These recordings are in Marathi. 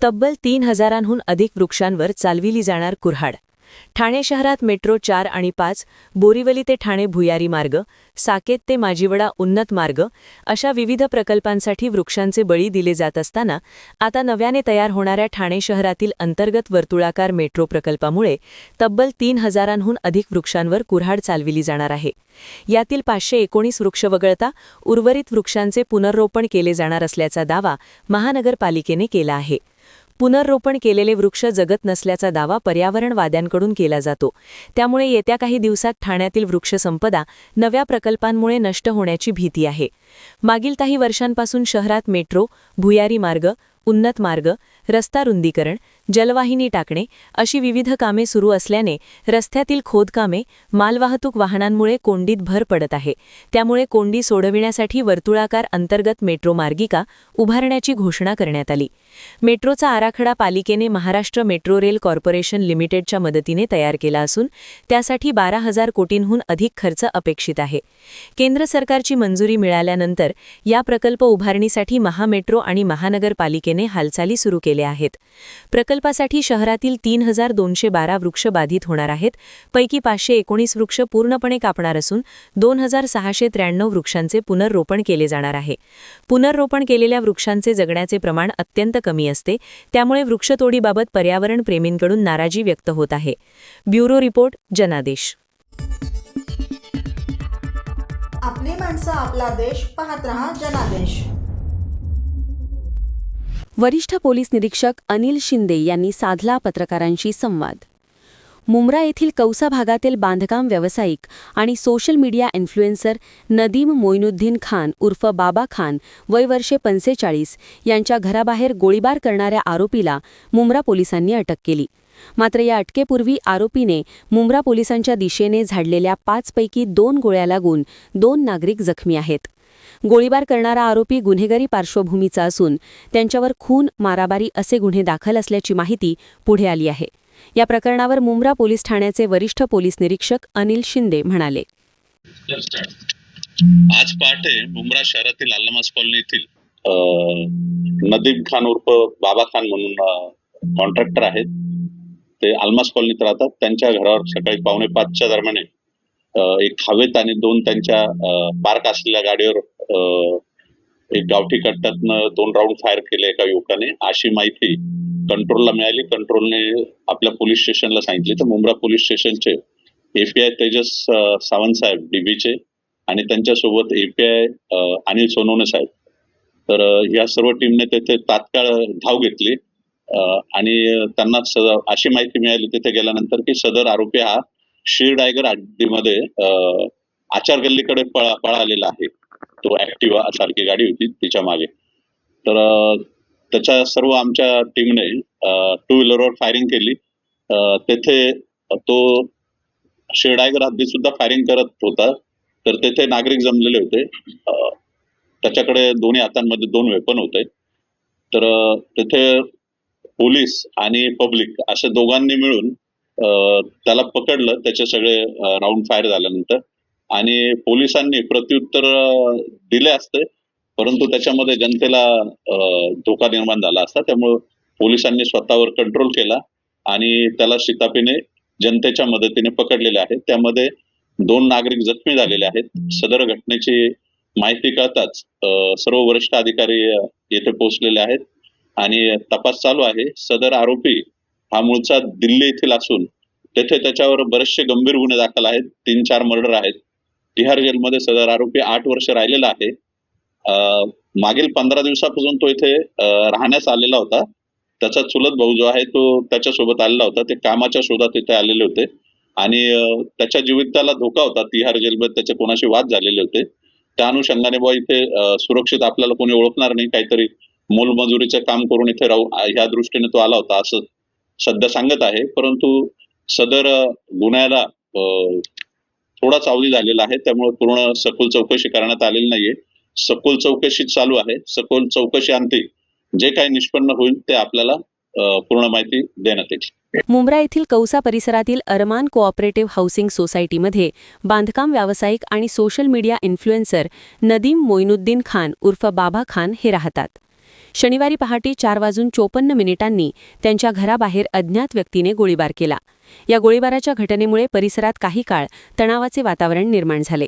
तब्बल 3000हून अधिक वृक्षांवर चालविली जाणार कुऱ्हाड। ठाणे शहरात मेट्रो 4 आणि 5, बोरिवली ते ठाणे भुयारी मार्ग, साकेत ते माजिवडा उन्नत मार्ग अशा विविध प्रकल्पांसाठी वृक्षांचे बळी दिले जात असताना आता नव्याने तयार होणाऱ्या ठाणे शहरातील अंतर्गत वर्तुळाकार मेट्रो प्रकल्पामुळे तब्बल 3000हून अधिक वृक्षांवर कुऱ्हाड चालविली जाणार आहे। यातील 519 वृक्ष वगळता उर्वरित वृक्षांचे पुनर्रोपण केले जाणार असल्याचा दावा महानगरपालिकेने केला आहे। पुनर्रोपण केलेले वृक्ष जगत नसल्याचा दावा पर्यावरणवाद्यांकडून केला जातो। त्यामुळे येत्या काही दिवसात ठाण्यातील वृक्षसंपदा नव्या प्रकल्पांमुळे नष्ट होण्याची भीती आहे। मागील काही वर्षांपासून शहरात मेट्रो, भुयारी मार्ग, उन्नत मार्ग, रस्ता रुंदीकरण, जलवाहिनी टाकणे अशी विविध कामे सुरू असल्याने रस्त्यातील खोदकामे, मालवाहतूक वाहनांमुळे कोंडीत भर पडत आहे। त्यामुळे कोंडी सोडविण्यासाठी वर्तुळाकार अंतर्गत मेट्रो मार्गिका उभारण्याची घोषणा करण्यात आली। मेट्रोचा आराखडा पालिकेने महाराष्ट्र मेट्रो रेल कॉर्पोरेशन लिमिटेडच्या मदतीने तयार केला असून त्यासाठी 12,000 कोटींहून अधिक खर्च अपेक्षित आहे। केंद्र सरकारची मंजुरी मिळाल्यानंतर या प्रकल्प उभारणीसाठी महामेट्रो आणि महानगरपालिकेने हालचाली सुरू केल्या आहेत। प्रकल्पासाठी शहरातील 3212 वृक्ष बाधित होणार आहेत। पैकी 519 वृक्ष पूर्णपणे कापणार असून 2693 वृक्षांचे पुनर्रोपण केले जाणार आहे। पुनर्रोपण केलेल्या वृक्षांचे जगण्याचे प्रमाण अत्यंत कमी असते, त्यामुळे वृक्षतोडीबाबत पर्यावरण प्रेमींकडून नाराजी व्यक्त होत आहे। ब्युरो रिपोर्ट, जनादेश। आपली माणसं, आपला देश, पाहत रहा जनादेश। वरिष्ठ पोलीस निरीक्षक अनिल शिंदे यांनी साधला पत्रकारांशी संवाद। मुंब्रा येथील कौसा भागातील बांधकाम व्यावसायिक आणि social media influencer Nadeem Moinuddin Khan उर्फ बाबा खान वय वर्षे 45 यांच्या घराबाहेर गोळीबार करणाऱ्या आरोपीला मुंब्रा पोलिसांनी अटक केली। मात्र या अटकेपूर्वी आरोपीने मुंब्रा पोलिसांच्या दिशेने झाडलेल्या 5 पैकी 2 गोळ्या लागून 2 नागरिक जखमी आहेत। गोळीबार करणारा आरोपी गुन्हेगारी पार्श्वभूमीचा असून त्यांच्यावर खून, मारामारी असे गुन्हे दाखल असल्याची माहिती पुढे आली आहे। या प्रकरणावर मुंब्रा पोलीस ठाण्याचे वरिष्ठ पोलीस निरीक्षक अनिल शिंदे म्हणाले, आज पहाटे मुंब्रा शहरातील अल्लामास कॉलनी येथील नदीम खान उर्फ बाबा खान म्हणून कॉन्ट्रॅक्टर आहेत। ते अल्मास कॉलनीत राहतात। त्यांच्या घरावर सकाळी 4:45च्या दरम्यान एक हवेत आणि 2 त्यांच्या पार्क असलेल्या गाडीवर एक गावठी कट्ट्यातनं 2 राऊंड फायर केले एका युवकाने, अशी माहिती कंट्रोलला मिळाली। कंट्रोलने आपल्या पोलीस स्टेशनला सांगितले तर मुंब्रा पोलीस स्टेशनचे एपीआय तेजस सावंत साहेब डीबीचे आणि त्यांच्यासोबत एपीआय अनिल सोनवणे साहेब, तर या सर्व टीमने तेथे तात्काळ धाव घेतली आणि त्यांना अशी माहिती मिळाली तिथे गेल्यानंतर की सदर आरोपी हा शिरडायगर हद्दीमध्ये आचार गल्लीकडे पळालेला आहे। तो ऍक्टिवा सारखी गाडी होती तिच्या मागे, तर त्याच्या सर्व आमच्या टीमने 2 व्हीलरवर फायरिंग केली। तेथे तो शिरडायगर हद्दीत सुद्धा फायरिंग करत होता, तर तेथे नागरिक जमलेले होते। त्याच्याकडे दोन्ही हातांमध्ये 2 वेपन होते। तर तेथे पोलीस आणि पब्लिक अशा दोघांनी मिळून त्याला पकडलं, त्याचे सगळे राऊंड फायर झाल्यानंतर, आणि पोलिसांनी प्रत्युत्तर दिले असते परंतु त्याच्यामध्ये जनतेला धोका निर्माण झाला असता। त्यामुळे पोलिसांनी स्वतःवर कंट्रोल केला आणि त्याला शिताफीने जनतेच्या मदतीने पकडलेले आहे। त्यामध्ये 2 नागरिक जखमी झालेले आहेत। सदर घटनेची माहिती कळताच सर्व वरिष्ठ अधिकारी येथे पोहोचलेले आहेत आणि तपास चालू आहे। सदर आरोपी हा मूळचा दिल्ली येथील असून तेथे त्याच्यावर बरेचसे गंभीर गुन्हे दाखल आहेत। 3-4 मर्डर आहेत। तिहार जेलमध्ये सदर आरोपी 8 वर्ष राहिलेला आहे। मागील 15 दिवसापासून तो इथे राहण्यास आलेला होता। त्याचा चुलत भाऊ जो आहे तो त्याच्यासोबत आलेला होता। ते कामाच्या शोधात इथे आलेले होते आणि त्याच्या जीविताला धोका होता। तिहार जेलमध्ये त्याचे कोणाशी वाद झालेले होते। त्या अनुषंगाने बुवा इथे सुरक्षित आपल्याला कोणी ओळखणार नाही, काहीतरी मोलमजुरीचे काम करून इथे राहू ह्या दृष्टीने तो आला होता असं सध्या सांगत आहे। परंतु सदर गुन्ह्याला थोडाच अवधी झालेला आहे, त्यामुळे पूर्ण सखोल चौकशी करण्यात आलेली नाहीये. सखोल चौकशी चालू आहे. सखोल चौकशी अंती जे काही निष्पन्न होईल ते आपल्याला पूर्ण माहिती देण्यात येईल. मुंब्रा येथील कौसा परिसरातील अरमान कोऑपरेटिव्ह हाऊसिंग सोसायटीमध्ये बांधकाम व्यावसायिक आणि social media influencer Nadeem Moinuddin Khan उर्फ बाबा खान हे राहतात. शनिवारी पहाटे 4:54 त्यांच्या घराबाहेर अज्ञात व्यक्तीने गोळीबार केला. या गोळीबाराच्या घटनेमुळे परिसरात काही काळ तणावाचे वातावरण निर्माण झाले.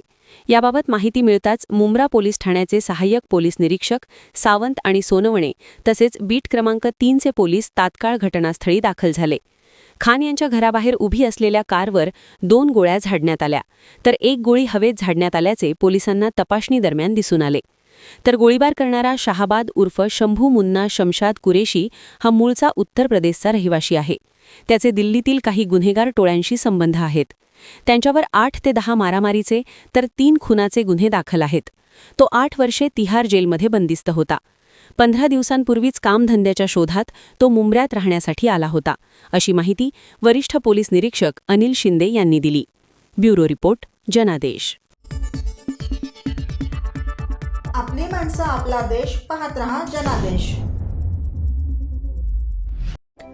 याबाबत माहिती मिळताच मुंब्रा पोलीस ठाण्याचे सहाय्यक पोलीस निरीक्षक सावंत आणि सोनवणे तसेच बीट क्रमांक 3चे पोलीस तात्काळ घटनास्थळी दाखल झाले. खान यांच्या घराबाहेर उभी असलेल्या कारवर 2 गोळ्या झाडण्यात आल्या, तर 1 गोळी हवेत झाडण्यात आल्याचे पोलिसांना तपासणी दरम्यान दिसून आले. तर गोळीबार करणारा शहाबाद उर्फ शंभू मुन्ना शमशाद कुरेशी हा मूळचा उत्तर प्रदेशचा रहिवाशी आहे. त्याचे दिल्लीतील काही गुन्हेगार टोळ्यांशी संबंध आहेत. त्यांच्यावर 8 ते 10 मारामारीचे तर 3 खुनाचे गुन्हे दाखल आहेत. तो 8 वर्षे तिहार जेलमध्ये बंदिस्त होता. 15 दिवसांपूर्वीच कामधंद्याच्या शोधात तो मुंब्र्यात राहण्यासाठी आला होता, अशी माहिती वरिष्ठ पोलीस निरीक्षक अनिल शिंदे यांनी दिली. ब्युरो रिपोर्ट, जनादेश. आपली माणसं, आपला देश. पाहत रहा जनादेश.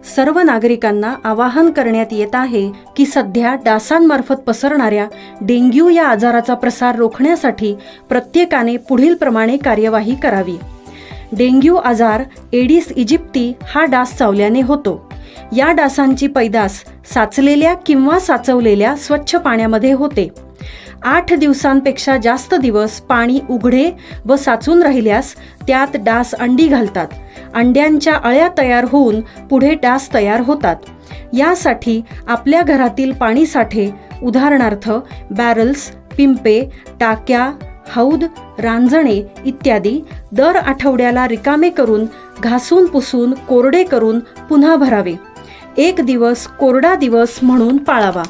सर्व नागरिकांना आवाहन करण्यात येत आहे की सध्या डासांमार्फत पसरणाऱ्या डेंग्यू या आजाराचा प्रसार रोखण्यासाठी प्रत्येकाने पुढीलप्रमाणे कार्यवाही करावी. डेंग्यू आजार एडिस इजिप्टी हा डास चावल्याने होतो. या डासांची पैदास साचलेल्या किंवा साचवलेल्या स्वच्छ पाण्यामध्ये होते. 8 दिवसांपेक्षा जास्त दिवस पाणी उघडे व साचून राहिल्यास त्यात डास अंडी घालतात. अंड्यांच्या अळ्या तयार होऊन पुढे डास तयार होतात. यासाठी आपल्या घरातील पाणीसाठे उदाहरणार्थ बॅरल्स, पिंपे, टाक्या, हौद, रांजणे इत्यादी दर आठवड्याला रिकामे करून घासून पुसून कोरडे करून पुन्हा भरावे. 1 दिवस कोरडा दिवस म्हणून पाळावा.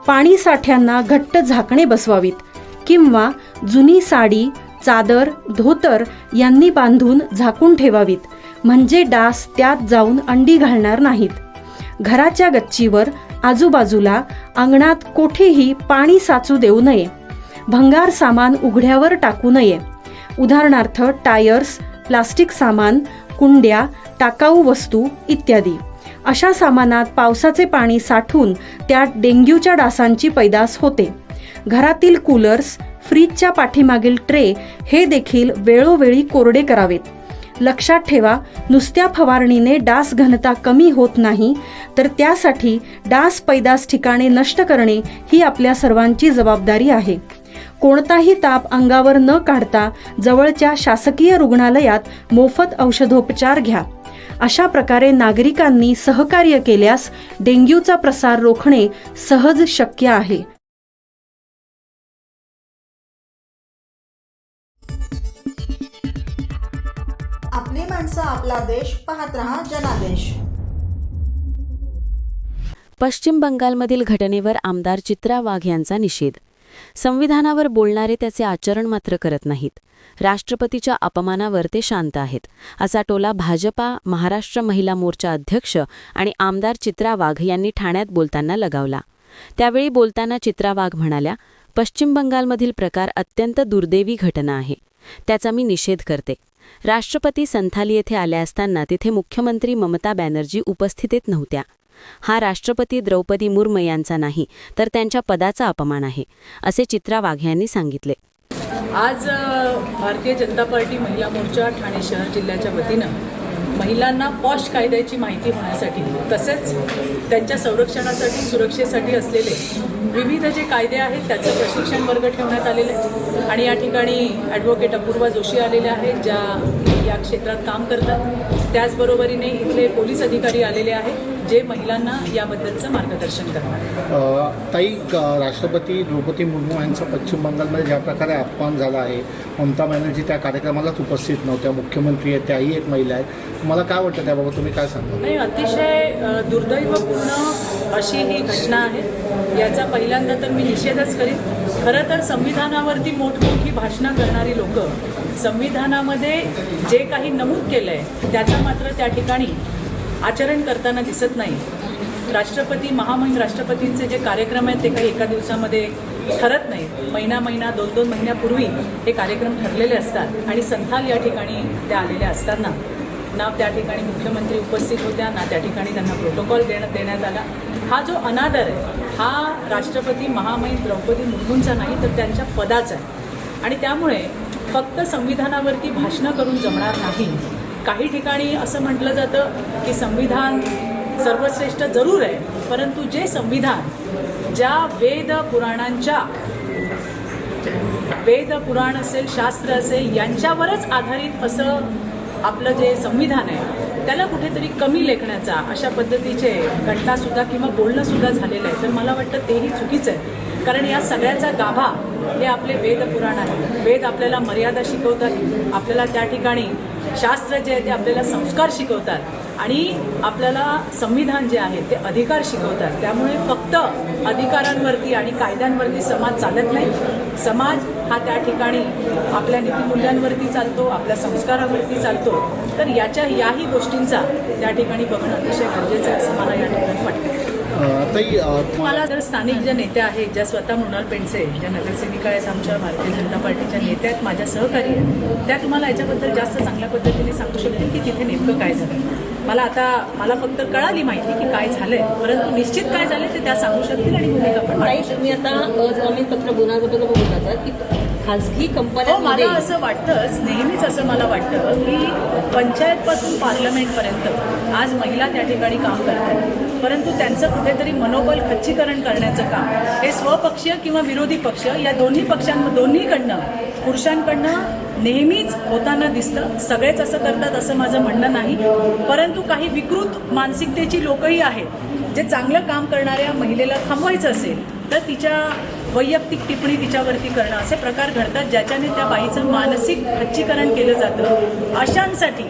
पाणी साठ्यांना घट्ट झाकणे बसवावीत किंवा जुनी साडी, चादर, धोतर यांनी बांधून झाकून ठेवावीत, म्हणजे डास त्यात जाऊन अंडी घालणार नाहीत. घराच्या गच्चीवर, आजूबाजूला, अंगणात कोठेही पाणी साचू देऊ नये. भंगार सामान उघड्यावर टाकू नये. उदाहरणार्थ टायर्स, प्लास्टिक सामान, कुंड्या, टाकाऊ वस्तू इत्यादी. अशा सामानात पावसाचे पाणी साठून त्यात डेंग्यूच्या डासांची पैदास होते. घरातील कूलर्स, फ्रीजच्या पाठीमागील ट्रे हे देखील वेळोवेळी कोरडे करावेत. लक्षात ठेवा, नुसत्या फवारणीने डास घनता कमी होत नाही, तर त्यासाठी डास पैदास ठिकाणे नष्ट करणे ही आपल्या सर्वांची जबाबदारी आहे. कोणताही ताप अंगावर न काढता जवळच्या शासकीय रुग्णालयात मोफत औषधोपचार घ्या. अशा प्रकारे नागरिकांनी सहकार्य केल्यास डेंग्यूचा प्रसार रोखणे सहज शक्य आहे. आपली माणसं, आपला देश. पाहत रहा जनादेश. पश्चिम बंगालमधील घटनेवर आमदार चित्रा वाघ यांचा निषेध. संविधानावर बोलणारे त्याचे आचरण मात्र करत नाहीत. राष्ट्रपतीच्या अपमानावर ते शांत आहेत, असा टोला भाजपा महाराष्ट्र महिला मोर्चा अध्यक्ष आणि आमदार चित्रा वाघ यांनी ठाण्यात बोलताना लगावला. त्यावेळी बोलताना चित्रा वाघ म्हणाल्या, पश्चिम बंगालमधील प्रकार अत्यंत दुर्दैवी घटना आहे. त्याचा मी निषेध करते. राष्ट्रपती संथाली येथे आल्या असताना तिथे मुख्यमंत्री ममता बॅनर्जी उपस्थितीत नव्हत्या. हा राष्ट्रपती द्रौपदी मुर्मू यांचा नाही, तर त्यांच्या पदाचा अपमान आहे, असे चित्रा वाघ यांनी सांगितले. आज भारतीय जनता पार्टी महिला मोर्चा ठाणे शहर जिल्ह्याच्या वतीनं महिलांना पॉश कायद्याची माहिती होण्यासाठी तसेच त्यांच्या संरक्षणासाठी सुरक्षेसाठी असलेले विविध जे कायदे आहेत त्याचं प्रशिक्षण वर्ग ठेवण्यात आलेले आहे. आणि या ठिकाणी ॲडव्होकेट अपूर्वा जोशी आलेल्या आहेत, ज्या या क्षेत्रात काम करतात. त्याचबरोबरीने इथले पोलीस अधिकारी आलेले आहेत, जे महिलांना याबद्दलचं मार्गदर्शन करणार. ताई, राष्ट्रपती द्रौपदी मुर्मू यांचा पश्चिम बंगालमध्ये ज्या प्रकारे अपमान झाला आहे, ममता बॅनर्जी त्या कार्यक्रमालाच उपस्थित नव्हत्या, मुख्यमंत्री आहेत, त्याही एक महिला आहेत. मला काय वाटतं त्याबाबत, तुम्ही काय सांगा? नाही, अतिशय दुर्दैवपूर्ण अशी ही घटना आहे. याचा पहिल्यांदा तर मी निषेधच करीन. खरं तर संविधानावरती मोठमोठी भाषणं करणारी लोक संविधानामध्ये जे काही नमूद केलं आहे त्याचा मात्र त्या ठिकाणी आचरण करताना दिसत नाही. राष्ट्रपती महामहिम राष्ट्रपतींचे जे कार्यक्रम आहेत ते काही एका दिवसामध्ये ठरत नाहीत. महिना 2-2 महिन्यापूर्वी हे कार्यक्रम ठरलेले असतात आणि संथाल या ठिकाणी त्या आलेल्या असताना ना त्या ठिकाणी मुख्यमंत्री उपस्थित होत्या, ना त्या ठिकाणी त्यांना प्रोटोकॉल देण्यात आला. हा जो अनादर आहे हा राष्ट्रपती महामहिम द्रौपदी मुर्मूंचा नाही तर त्यांच्या पदाचा आहे आणि त्यामुळे फक्त संविधानावरती भाषणं करून जमणार नाही. काही ठिकाणी असं म्हटलं जातं की संविधान सर्वश्रेष्ठ जरूर आहे, परंतु जे संविधान ज्या वेद पुराण असेल, शास्त्र असेल यांच्यावरच आधारित असं आपलं जे संविधान आहे त्याला कुठेतरी कमी लेखण्याचा अशा पद्धतीचे घटनासुद्धा किंवा बोलणंसुद्धा झालेलं आहे. तर मला वाटतं तेही चुकीचं आहे, कारण या सगळ्याचा गाभा हे आपले वेदपुराण आहे. वेद आपल्याला मर्यादा शिकवतात, आपल्याला त्या ठिकाणी शास्त्र जे आहे ते आपल्याला संस्कार शिकवतात आणि आपल्याला संविधान जे आहे ते अधिकार शिकवतात. त्यामुळे फक्त अधिकारांवरती आणि कायद्यांवरती समाज चालत नाही. समाज हा त्या ठिकाणी आपल्या नीतिमूल्यांवरती चालतो, आपल्या संस्कारावरती चालतो. तर याही गोष्टींचा त्या ठिकाणी बघणं अतिशय गरजेचं आहे असं मला या ठिकाणी वाटतं. मला जर स्थानिक ज्या नेत्या आहेत, ज्या स्वतः मृणाल पेंडसे ज्या नगरसेविका आहेत, आमच्या भारतीय जनता पार्टीच्या नेत्या आहेत, माझ्या सहकारी आहेत, त्या तुम्हाला याच्याबद्दल जास्त चांगल्या पद्धतीने सांगू शकतील की तिथे नेमकं काय झालं. मला फक्त कळाली माहिती की काय झालंय, परंतु निश्चित काय झालं ते त्या सांगू शकतील आणि भूमिका पण मांडू शकतील. तुम्ही आता अजामीनपत्र गुन्ह्याबद्दल बोलत होता की खासगी कंपन्या, मला असं वाटतंच, नेहमीच असं मला वाटतं की पंचायतपासून पार्लमेंटपर्यंत आज महिला त्या ठिकाणी काम करतात, परंतु त्यांचं कुठेतरी मनोबल खच्चीकरण करण्याचं काम हे स्वपक्षीय किंवा विरोधी पक्ष या दोन्हीकडनं पुरुषांकडनं नेहमीच होताना दिसतं. सगळेच असं करतात असं माझं म्हणणं नाही, परंतु काही विकृत मानसिकतेची लोकही आहेत जे चांगलं काम करणाऱ्या महिलेला थांबवायचं असेल तर तिच्या वैयक्तिक टिप्पणी तिच्यावरती करणं असे प्रकार घडतात ज्याच्याने त्या बाईचं मानसिक खच्चीकरण केलं जातं. अशांसाठी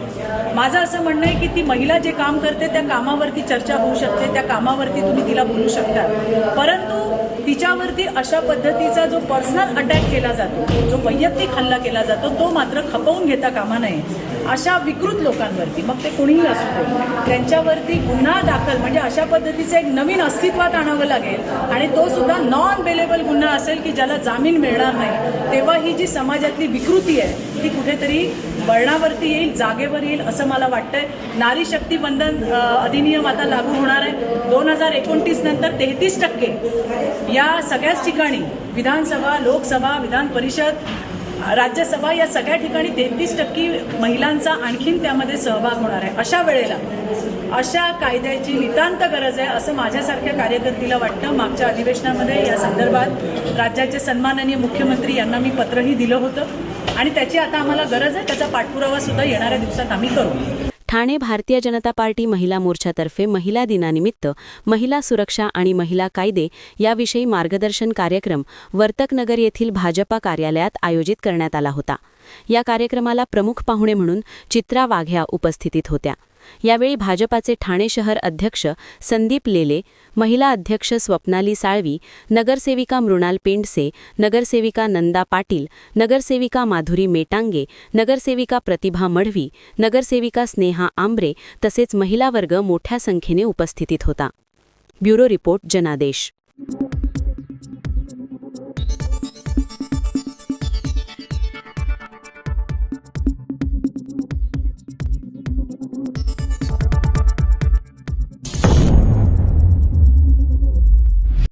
माझं असं म्हणणं आहे की ती महिला जे काम करते त्या कामावरती चर्चा होऊ शकते, त्या कामावरती तुम्ही तिला बोलू शकता, परंतु तिच्यावरती अशा पद्धतीचा जो पर्सनल अटॅक केला जातो, जो वैयक्तिक हल्ला केला जातो, तो मात्र खपवून घेता कामा नये. अशा विकृत लोकांवरती, मग ते कोणीही असू दे, त्यांच्यावरती गुन्हा दाखल म्हणजे अशा पद्धतीचं एक नवीन अस्तित्वात आणावं लागेल आणि तो सुद्धा नॉन बेलेबल गुन्हा असेल की ज्याला जामीन मिळणार नाही. तेव्हा ही जी समाजातली विकृती आहे ती कुठेतरी वळणावरती येईल, जागेवर येईल असं मला वाटतंय. नारी शक्ती वंदन अधिनियम आता लागू होणार आहे. 2029 नंतर 33% या सगळ्याच ठिकाणी विधानसभा, लोकसभा, विधान परिषद, राज्यसभा या सगळ्या ठिकाणी 33% महिलांचा आणखीन त्यामध्ये सहभाग होणार आहे. अशा वेळेला अशा कायद्याची नितांत गरज आहे असं माझ्यासारख्या कार्यकर्तीला वाटतं. मागच्या अधिवेशनामध्ये या संदर्भात राज्याचे सन्माननीय मुख्यमंत्री यांना मी पत्रही दिलं होतं आणि त्याची आता आम्हाला गरज आहे. त्याचा पाठपुरावा सुद्धा येणाऱ्या दिवसात आम्ही करू. ठाणे भारतीय जनता पार्टी महिला मोर्चातर्फे महिला दिनानिमित्त महिला सुरक्षा आणि महिला कायदे याविषयी मार्गदर्शन कार्यक्रम वर्तकनगर येथील भाजपा कार्यालयात आयोजित करण्यात आला होता. या कार्यक्रमाला प्रमुख पाहुणे म्हणून चित्रा वाघ्या उपस्थितीत होत्या. यावेळी भाजपाचे ठाणे शहर अध्यक्ष संदीप लेले, महिला अध्यक्ष स्वप्नाली साळवी, नगरसेविका मृणाल पेंडसे, नगरसेविका नंदा पाटील, नगरसेविका माधुरी मेटांगे, नगरसेविका प्रतिभा मढवी, नगरसेविका स्नेहा आंब्रे तसेच महिला वर्ग मोठ्या संख्येने उपस्थितीत होता. ब्युरो रिपोर्ट जनादेश.